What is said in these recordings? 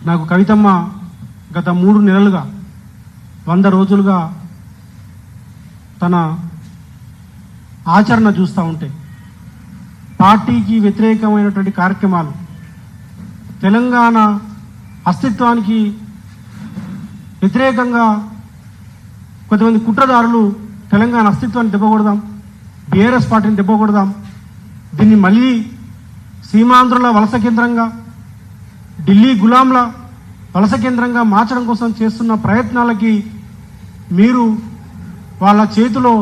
నాకు కవితమ్మ గత 3 నెలలుగా 100 రోజులుగా తన ఆచరణ చూస్తూ ఉంటే పార్టీకి వ్యతిరేకమైనటువంటి కార్యక్రమాలు, తెలంగాణ అస్తిత్వానికి వ్యతిరేకంగా కొంతమంది కుట్రదారులు తెలంగాణ అస్తిత్వాన్ని దెబ్బకొడదాం, బీఆర్ఎస్ పార్టీని దెబ్బకొడదాం, దీన్ని మళ్ళీ సీమాంధ్రుల వలస కేంద్రంగా, ఢిల్లీ గులాంల వలస కేంద్రంగా మార్చడం కోసం చేస్తున్న ప్రయత్నాలకి మీరు వాళ్ళ చేతిలో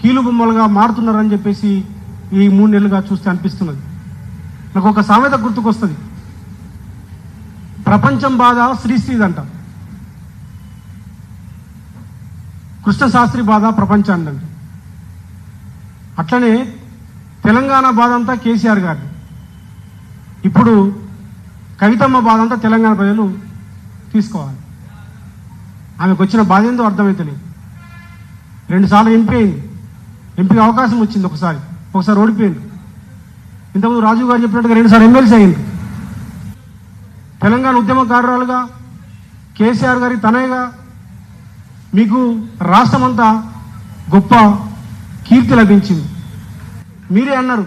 కీలుబొమ్మలుగా మారుతున్నారని చెప్పేసి ఈ 3 నెలలుగా చూస్తే అనిపిస్తున్నది. నాకు ఒక సామెత గుర్తుకొస్తుంది, ప్రపంచం బాధ శ్రీశ్రీదంట, కృష్ణశాస్త్రి బాధ ప్రపంచాన్నంట. అట్లనే తెలంగాణ బాధ అంతా కేసీఆర్ గారి, ఇప్పుడు కవితమ్మ బాధ అంతా తెలంగాణ ప్రజలు తీసుకోవాలి. ఆమెకు వచ్చిన బాధ ఏందో అర్థమైతలేదు. 2 సార్లు ఎంపీ అయింది, ఎంపీకి అవకాశం వచ్చింది, ఒకసారి ఓడిపోయింది. ఇంతకుముందు రాజీవ్ గారు చెప్పినట్టుగా 2 సార్లు ఎమ్మెల్సీ అయింది. తెలంగాణ ఉద్యమకారురాలుగా, కేసీఆర్ గారి తనయగా మీకు రాష్ట్రమంతా గొప్ప కీర్తి లభించింది. మీరే అన్నారు,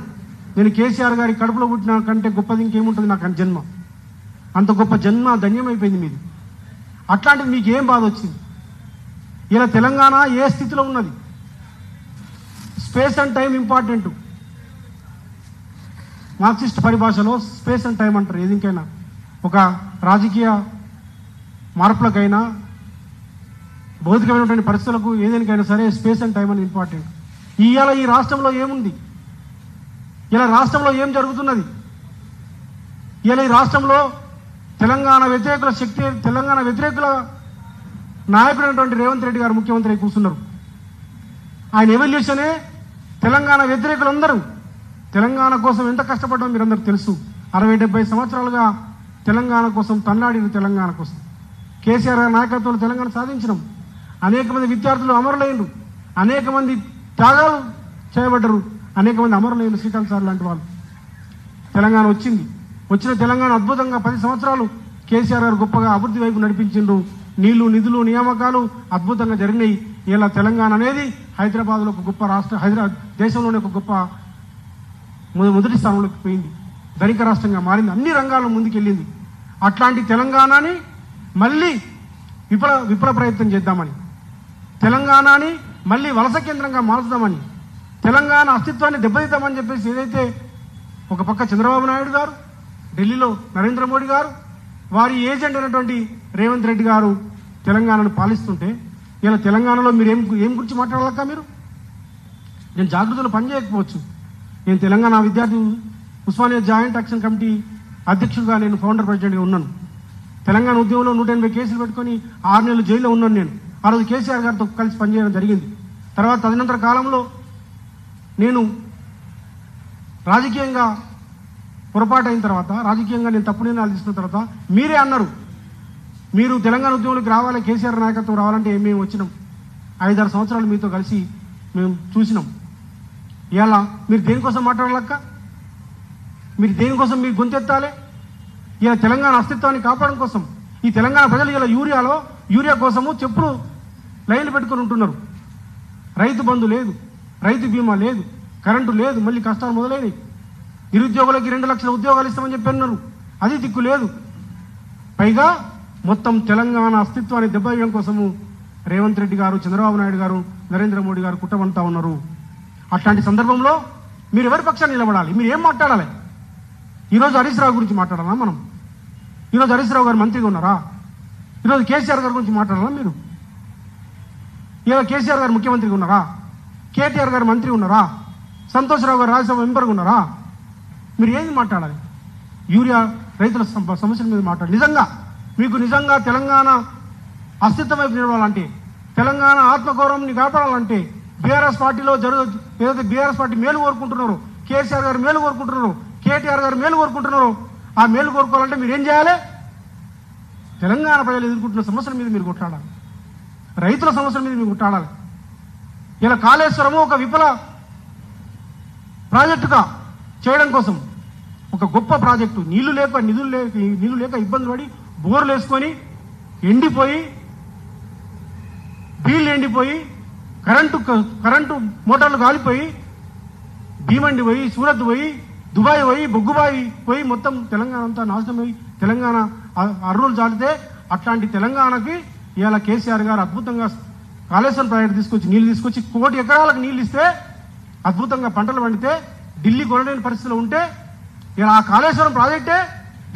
నేను కేసీఆర్ గారి కడుపులో పుట్టిన కంటే గొప్పది ఇంకేముంటుంది నాకు జన్మ, అంత గొప్ప జన్మ ధన్యమైపోయింది మీది. అట్లాంటిది మీకు ఏం బాధ వచ్చింది? ఇలా తెలంగాణ ఏ స్థితిలో ఉన్నది? Space and time important. Marxist పరిభాషలో స్పేస్ అండ్ టైం అంటారు. ఏదికైనా ఒక రాజకీయ మార్పులకైనా భౌతికమైనటువంటి పరిస్థితులకు ఏదేనికైనా సరే స్పేస్ అండ్ టైం అనేది ఇంపార్టెంట్. ఇవాళ ఈ రాష్ట్రంలో ఏముంది? ఇలా రాష్ట్రంలో ఏం జరుగుతున్నది? ఇలా ఈ రాష్ట్రంలో తెలంగాణ వ్యతిరేకుల శక్తి, తెలంగాణ వ్యతిరేకుల నాయకుడైనటువంటి రేవంత్ రెడ్డి గారు ముఖ్యమంత్రి కూర్చున్నారు. ఆయన ఎవల్యూషనే తెలంగాణ వ్యతిరేకులందరూ తెలంగాణ కోసం ఎంత కష్టపడ్డామో మీరందరూ తెలుసు. 60-70 సంవత్సరాలుగా తెలంగాణ కోసం తన్నాడిన, తెలంగాణ కోసం కేసీఆర్ గారి నాయకత్వంలో తెలంగాణ సాధించడం. అనేక మంది విద్యార్థులు అమరులైనరు, అనేక మంది త్యాగాలు చేయబడ్డరు, అనేక మంది అమరులైన శ్రీకాంత్ సార్ లాంటి వాళ్ళు. తెలంగాణ వచ్చిన తెలంగాణ అద్భుతంగా 10 సంవత్సరాలు కేసీఆర్ గారు గొప్పగా అభివృద్ధి వైపు నడిపించిండ్రు. నీళ్లు, నిధులు, నియామకాలు అద్భుతంగా జరిగినాయి. ఇలా తెలంగాణ అనేది హైదరాబాద్లో ఒక గొప్ప రాష్ట్ర, దేశంలోనే ఒక గొప్ప మొదటి స్థానంలోకి పోయింది. ధనిక రాష్ట్రంగా మారింది, అన్ని రంగాల్లో ముందుకెళ్ళింది. అట్లాంటి తెలంగాణని మళ్ళీ విప్లవ ప్రయత్నం చేద్దామని, తెలంగాణని మళ్ళీ వలస కేంద్రంగా మార్చుదామని, తెలంగాణ అస్తిత్వాన్ని దెబ్బతీద్దామని చెప్పేసి ఏదైతే ఒక పక్క చంద్రబాబు నాయుడు గారు, ఢిల్లీలో నరేంద్ర మోడీ గారు, వారి ఏజెంట్ అయినటువంటి రేవంత్ రెడ్డి గారు తెలంగాణను పాలిస్తుంటే, ఇలా తెలంగాణలో మీరు ఏం గురించి మాట్లాడాలక్క? నేను జాగృతిలో పనిచేయకపోవచ్చు, నేను తెలంగాణ విద్యార్థి ఉస్మానియా జాయింట్ యాక్షన్ కమిటీ అధ్యక్షుడిగా, నేను ఫౌండర్ ప్రెసిడెంట్గా ఉన్నాను. తెలంగాణ ఉద్యమంలో 180 కేసులు పెట్టుకొని 6 నెలలు జైల్లో ఉన్నాను నేను. ఆ రోజు కేసీఆర్ గారితో కలిసి పనిచేయడం జరిగింది. తర్వాత తదనంతర కాలంలో నేను రాజకీయంగా పొరపాటు అయిన తర్వాత, రాజకీయంగా నేను తప్పు నిర్ణయాలు తీసుకున్న తర్వాత మీరే అన్నారు, మీరు తెలంగాణ ఉద్యమంలోకి రావాలి, కేసీఆర్ నాయకత్వం రావాలంటే మేము వచ్చినాం. 5-6 సంవత్సరాలు మీతో కలిసి మేము చూసినాం. ఇవాళ మీరు దేనికోసం మాట్లాడాలక్క? మీరు దేనికోసం మీరు గొంతెత్తాలి? ఇలా తెలంగాణ అస్తిత్వాన్ని కాపాడడం కోసం ఈ తెలంగాణ ప్రజలు ఇలా యూరియా కోసము చెప్పుడు లైన్లు పెట్టుకొని ఉంటున్నారు. రైతు బంధు లేదు, రైతు బీమా లేదు, కరెంటు లేదు, మళ్ళీ కష్టాలు మొదలైనవి. నిరుద్యోగులకి 2 లక్షల ఉద్యోగాలు ఇస్తామని చెప్పి అన్నారు, అది దిక్కు లేదు. పైగా మొత్తం తెలంగాణ అస్తిత్వాన్ని దెబ్బతీయడం కోసము రేవంత్ రెడ్డి గారు, చంద్రబాబు నాయుడు గారు, నరేంద్ర మోడీ గారు కుట్రపంటా ఉన్నారు. అట్లాంటి సందర్భంలో మీరు ఎవరి పక్షాన్ని నిలబడాలి? మీరు ఏం మాట్లాడాలి? ఈరోజు హరీష్ రావు గురించి మాట్లాడాలా మనం? ఈరోజు హరీష్ రావు గారు మంత్రిగా ఉన్నారా? ఈరోజు కేసీఆర్ గారి గురించి మాట్లాడాలా మీరు? ఈరోజు కేసీఆర్ గారు ముఖ్యమంత్రిగా ఉన్నారా? కేటీఆర్ గారు మంత్రి ఉన్నారా? సంతోష్రావు గారు రాజ్యసభ మెంబర్గా ఉన్నారా? మీరు ఏది మాట్లాడాలి? యూరియా రైతుల సమస్యల మీద మాట్లాడాలి. మీకు నిజంగా తెలంగాణ అస్తిత్వం వైపు నిలవాలంటే, తెలంగాణ ఆత్మగౌరవాన్ని కాపాడాలంటే, బీఆర్ఎస్ పార్టీలో ఏదైతే బీఆర్ఎస్ పార్టీ మేలు కోరుకుంటున్నారో, కేసీఆర్ గారు మేలు కోరుకుంటున్నారు, కేటీఆర్ గారు మేలు కోరుకుంటున్నారు, ఆ మేలు కోరుకోవాలంటే మీరు ఏం చేయాలి? తెలంగాణ ప్రజలు ఎదుర్కొంటున్న సమస్యల మీద మీరు కొట్లాడాలి, రైతుల సమస్యల మీద మీరు కొట్లాడాలి. ఇలా కాళేశ్వరము ఒక విఫల ప్రాజెక్టుగా చేయడం కోసం ఒక గొప్ప ప్రాజెక్టు, నీళ్లు లేక ఇబ్బందులు పడి బోర్లు వేసుకొని ఎండిపోయి బీళ్ళు ఎండిపోయి కరెంటు మోటార్లు కాలిపోయి భీమండి పోయి సూరత్ పోయి దుబాయ్ పోయి బొగ్గుబాయి పోయి మొత్తం తెలంగాణ అంతా నాశనమై తెలంగాణ అర్రులు చాలితే అట్లాంటి తెలంగాణకి ఇవాళ కేసీఆర్ గారు అద్భుతంగా కాళేశ్వరం ప్రాజెక్టు తీసుకొచ్చి నీళ్లు తీసుకొచ్చి 1 కోటి ఎకరాలకు నీళ్ళు ఇస్తే అద్భుతంగా పంటలు పండితే ఢిల్లీ కొనలేని పరిస్థితిలో ఉంటే ఇలా ఆ కాళేశ్వరం ప్రాజెక్టే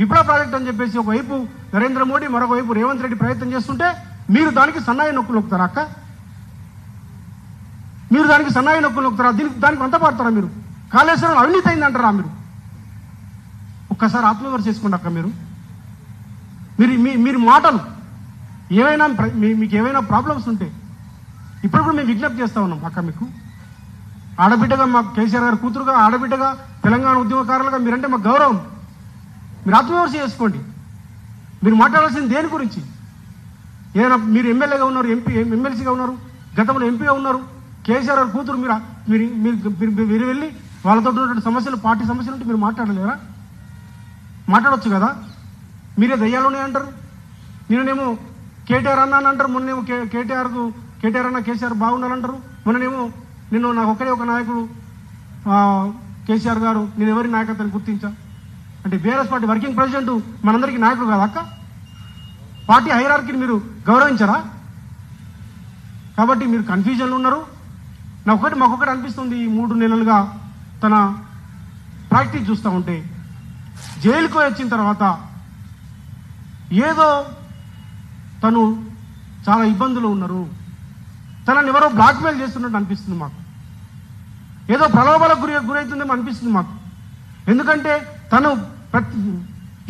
విప్లవ ప్రాజెక్ట్ అని చెప్పేసి ఒకవైపు నరేంద్ర మోడీ మరొకవైపు రేవంత్ రెడ్డి ప్రయత్నం చేస్తుంటే మీరు దానికి సన్నాయి నొక్కులు నొక్కుతారా అక్క? మీరు దానికి సన్నాయి నొక్కులు నొక్కుతారా? దానికి వంత పాడతారా? మీరు కాళేశ్వరం అవినీతి అయిందంటారా? మీరు ఒక్కసారి ఆత్మవిమర్శ చేసుకోండి అక్క. మీరు మాటలు ఏమైనా మీకు ఏమైనా ప్రాబ్లమ్స్ ఉంటే ఇప్పుడు మేము విజ్ఞప్తి చేస్తా ఉన్నాం అక్క. మీకు ఆడబిడ్డగా మాకు కేసీఆర్ గారు కూతురుగా ఆడబిడ్డగా తెలంగాణ ఉద్యమకారులుగా మీరంటే మాకు గౌరవం. మీరు ఆత్మవిమర్శ చేసుకోండి. మీరు మాట్లాడాల్సింది దేని గురించి? ఏదైనా మీరు ఎమ్మెల్యేగా ఉన్నారు, ఎమ్మెల్సీగా ఉన్నారు, గతంలో ఎంపీగా ఉన్నారు. కేసీఆర్ గారు కూతురు మీరు వెళ్ళి వాళ్ళతో ఉన్నటువంటి సమస్యలు పార్టీ సమస్యలు ఉంటే మీరు మాట్లాడలేరా? మాట్లాడవచ్చు కదా. మీరే దయ్యాలోనే అంటారు. నేనేమో కేటీఆర్ అన్నాను అంటారు, మొన్నేమో కేటీఆర్ అన్న కేసీఆర్ బాగుండాలంటారు. మొన్ననేమో నాకు ఒక్కడే ఒక నాయకుడు కేసీఆర్ గారు నేను ఎవరి నాయకత్వాన్ని గుర్తించా అంటే బీఆర్ఎస్ పార్టీ వర్కింగ్ ప్రెసిడెంట్ మనందరికీ నాయకుడు కాదు అక్క. పార్టీ హైరార్కీని మీరు గౌరవించరా? కాబట్టి మీరు కన్ఫ్యూజన్లో ఉన్నారు. మాకొకటి అనిపిస్తుంది, ఈ 3 నెలలుగా తన ప్రాక్టీస్ చూస్తూ ఉంటే జైలుకు వచ్చిన తర్వాత ఏదో తను చాలా ఇబ్బందులు ఉన్నారు, తనని ఎవరో బ్లాక్మెయిల్ చేస్తున్నట్టు అనిపిస్తుంది మాకు. ఏదో ప్రలోభాలకు గురవుతుందేమో అనిపిస్తుంది మాకు. ఎందుకంటే తను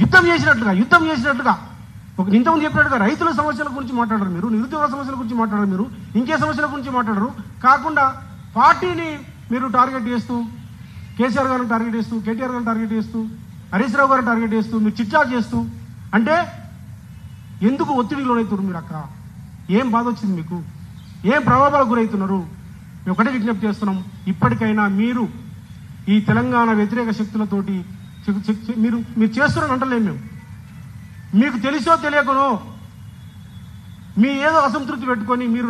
యుద్ధం చేసినట్లుగా ఒక ఇంతకుముందు చెప్పినట్టుగా రైతుల సమస్యల గురించి మాట్లాడరు మీరు, నిరుద్యోగ సమస్యల గురించి మాట్లాడరు మీరు, ఇంకే సమస్యల గురించి మాట్లాడరు. కాకుండా పార్టీని మీరు టార్గెట్ చేస్తూ, కేసీఆర్ గారిని టార్గెట్ చేస్తూ, కేటీఆర్ గారిని టార్గెట్ చేస్తూ, హరీష్ రావు గారిని టార్గెట్ చేస్తూ, మీరు చిట్చాట్ చేస్తూ, అంటే ఎందుకు ఒత్తిడికి లోనవుతున్నారు మీరు అక్క? ఏం బాధ వచ్చింది మీకు? ఏం ప్రలోభాలకు గురవుతున్నారు? మేము ఒకటే విజ్ఞప్తి చేస్తున్నాం, ఇప్పటికైనా మీరు ఈ తెలంగాణ వ్యతిరేక శక్తులతోటి మీరు చేస్తున్నారని అంటలేము మేము. మీకు తెలిసో తెలియకనో మీ ఏదో అసంతృప్తి పెట్టుకొని మీరు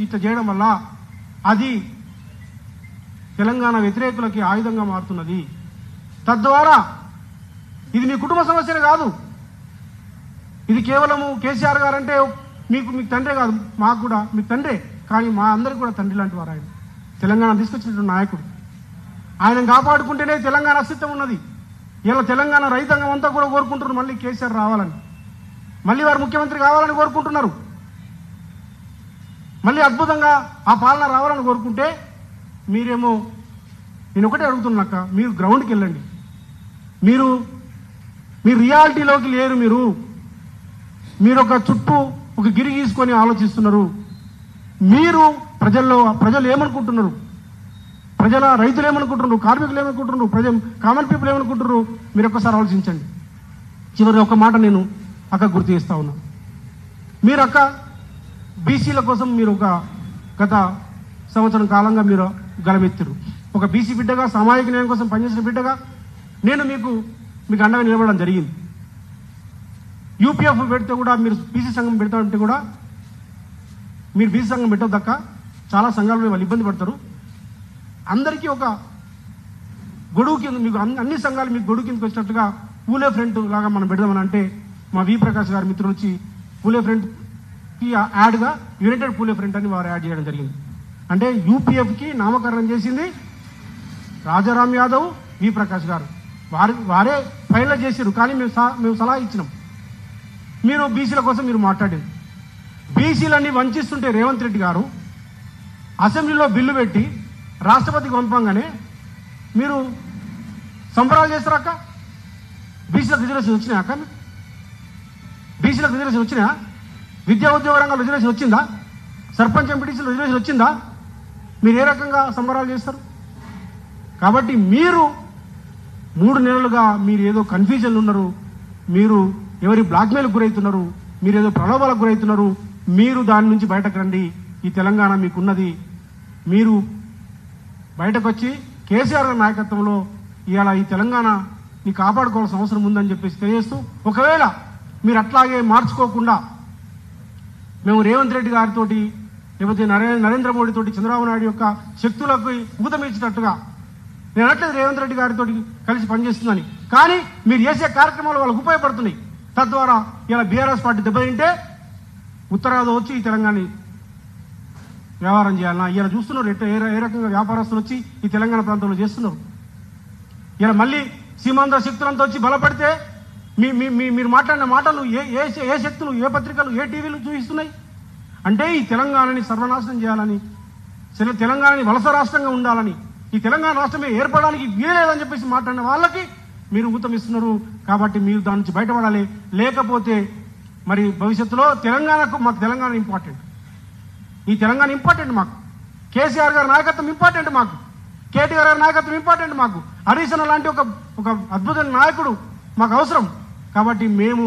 ఇట్లా చేయడం వల్ల అది తెలంగాణ వ్యతిరేకులకి ఆయుధంగా మారుతున్నది. తద్వారా ఇది మీ కుటుంబ సమస్యనే కాదు, ఇది కేవలము కేసీఆర్ గారు అంటే మీకు తండ్రే కాదు, మాకు కూడా మీకు తండ్రే, కానీ మా అందరికి కూడా తండ్రి లాంటి వారు ఆయన. తెలంగాణ తీసుకొచ్చినటువంటి నాయకుడు. ఆయన కాపాడుకుంటేనే తెలంగాణ అస్తిత్వం ఉన్నది. ఇలా తెలంగాణ రైతాంగం అంతా కూడా కోరుకుంటున్నారు మళ్ళీ కేసీఆర్ రావాలని, మళ్ళీ వారు ముఖ్యమంత్రి కావాలని కోరుకుంటున్నారు, మళ్ళీ అద్భుతంగా ఆ పాలన రావాలని కోరుకుంటే మీరేమో నేను ఒకటే అడుగుతున్నాక, మీరు గ్రౌండ్కి వెళ్ళండి. మీరు రియాలిటీలోకి లేరు. మీరు ఒక చుట్టూ ఒక గిరి గీసుకొని ఆలోచిస్తున్నారు. మీరు ప్రజలు ఏమనుకుంటున్నారు, రైతులు ఏమనుకుంటున్నారు, కార్మికులు ఏమనుకుంటున్నారు, కామన్ పీపుల్ ఏమనుకుంటున్నారు, మీరు ఒక్కసారి ఆలోచించండి. చివరి ఒక మాట నేను అక్క గుర్తు చేస్తా ఉన్నా. మీరు అక్క బీసీల కోసం మీరు ఒక గత సంవత్సరం కాలంగా మీరు గలమెత్తారు. ఒక బీసీ బిడ్డగా, సామాజిక న్యాయం కోసం పనిచేసిన బిడ్డగా నేను మీకు అండగా నిలబడడం జరిగింది. యూపీఎఫ్ పెడితే కూడా మీరు బీసీ సంఘం పెడతా ఉంటే కూడా మీరు బీసీ సంఘం పెట్టొద్దక్క, చాలా సంఘాలు వాళ్ళు ఇబ్బంది పడతారు. అందరికీ ఒక గొడుగు కింద మీకు అన్ని సంఘాలు మీకు గొడుగు కిందకి వచ్చినట్టుగా పూలే ఫ్రంట్ లాగా మనం పెడదామని అంటే మా వి ప్రకాష్ గారి మిత్రులు వచ్చి పూలే ఫ్రంట్కి యాడ్గా యునైటెడ్ పూలే ఫ్రంట్ అని వారు యాడ్ చేయడం జరిగింది. అంటే యూపీఎఫ్కి నామకరణం చేసింది రాజారాం యాదవ్, వి ప్రకాష్ గారు. వారే ఫైనల్ చేశారు. కానీ మేము సలహా ఇచ్చినాం. మీరు బీసీల కోసం మీరు మాట్లాడింది. బీసీలన్నీ వంచిస్తుంటే రేవంత్ రెడ్డి గారు అసెంబ్లీలో బిల్లు పెట్టి రాష్ట్రపతికి పంపంగానే మీరు సంబరాలు చేస్తారక్క. బీసీలకు రిజర్వేషన్ వచ్చినాయా అక్క? బీసీలకు రిజర్వేషన్ వచ్చినాయా? విద్యా ఉద్యోగ రంగంలో రిజర్వేషన్ వచ్చిందా? సర్పంచ్ ఎంపీటీసీలో రిజర్వేషన్ వచ్చిందా? మీరు ఏ రకంగా సంబరాలు చేస్తారు? కాబట్టి మీరు 3 నెలలుగా మీరు ఏదో కన్ఫ్యూజన్లు ఉన్నారు, మీరు ఎవరి బ్లాక్మెయిల్కి గురవుతున్నారు, మీరు ఏదో ప్రలోభాలకు గురవుతున్నారు. మీరు దాని నుంచి బయటకు రండి. ఈ తెలంగాణ మీకున్నది. మీరు బయటకు వచ్చి కేసీఆర్ నాయకత్వంలో ఇవాళ ఈ తెలంగాణని కాపాడుకోవాల్సిన అవసరం ఉందని చెప్పేసి తెలియజేస్తూ, ఒకవేళ మీరు అట్లాగే మార్చుకోకుండా మేము రేవంత్ రెడ్డి గారితో లేకపోతే నరేంద్ర మోడీ తోటి చంద్రబాబు నాయుడు యొక్క శక్తులకు ఊతమిచ్చినట్టుగా నేను అనట్లేదు రేవంత్ రెడ్డి గారితో కలిసి పనిచేస్తుందని, కానీ మీరు చేసే కార్యక్రమాలు వాళ్ళకు ఉపయోగపడుతున్నాయి. తద్వారా ఇలా బీఆర్ఎస్ పార్టీ దెబ్బతింటే ఉత్తరాది వచ్చి ఈ తెలంగాణ వ్యవహారం చేయాలన్నా ఇలా చూస్తున్నారు. ఏ రకంగా వ్యాపారస్తులు వచ్చి ఈ తెలంగాణ ప్రాంతంలో చేస్తున్నారు. ఇలా మళ్ళీ సీమాంధ్ర శక్తులంతా వచ్చి బలపడితే మీరు మాట్లాడిన మాటలు ఏ శక్తులు, ఏ పత్రికలు, ఏ టీవీలు చూపిస్తున్నాయి అంటే ఈ తెలంగాణని సర్వనాశనం చేయాలని, తెలంగాణని వలస రాష్ట్రంగా ఉండాలని, ఈ తెలంగాణ రాష్ట్రమే ఏర్పడడానికి వీలేదని చెప్పేసి మాట్లాడిన వాళ్ళకి మీరు ఊతమిస్తున్నారు. కాబట్టి మీరు దాని నుంచి బయటపడాలి. లేకపోతే మరి భవిష్యత్తులో మాకు తెలంగాణ ఇంపార్టెంట్, ఈ తెలంగాణ ఇంపార్టెంట్ మాకు. కేసీఆర్ గారి నాయకత్వం ఇంపార్టెంట్ మాకు, కేటీఆర్ గారి నాయకత్వం ఇంపార్టెంట్ మాకు, హరీష్ అన్న లాంటి ఒక అద్భుతమైన నాయకుడు మాకు అవసరం. కాబట్టి మేము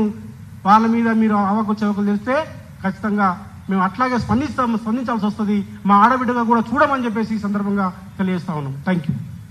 వాళ్ళ మీద మీరు అవకు చవకలు తెలిస్తే ఖచ్చితంగా మేము అట్లాగే స్పందించాల్సి వస్తుంది. మా ఆడబిడ్డగా కూడా చూడమని చెప్పేసి ఈ సందర్భంగా తెలియజేస్తా ఉన్నాం. Thank you.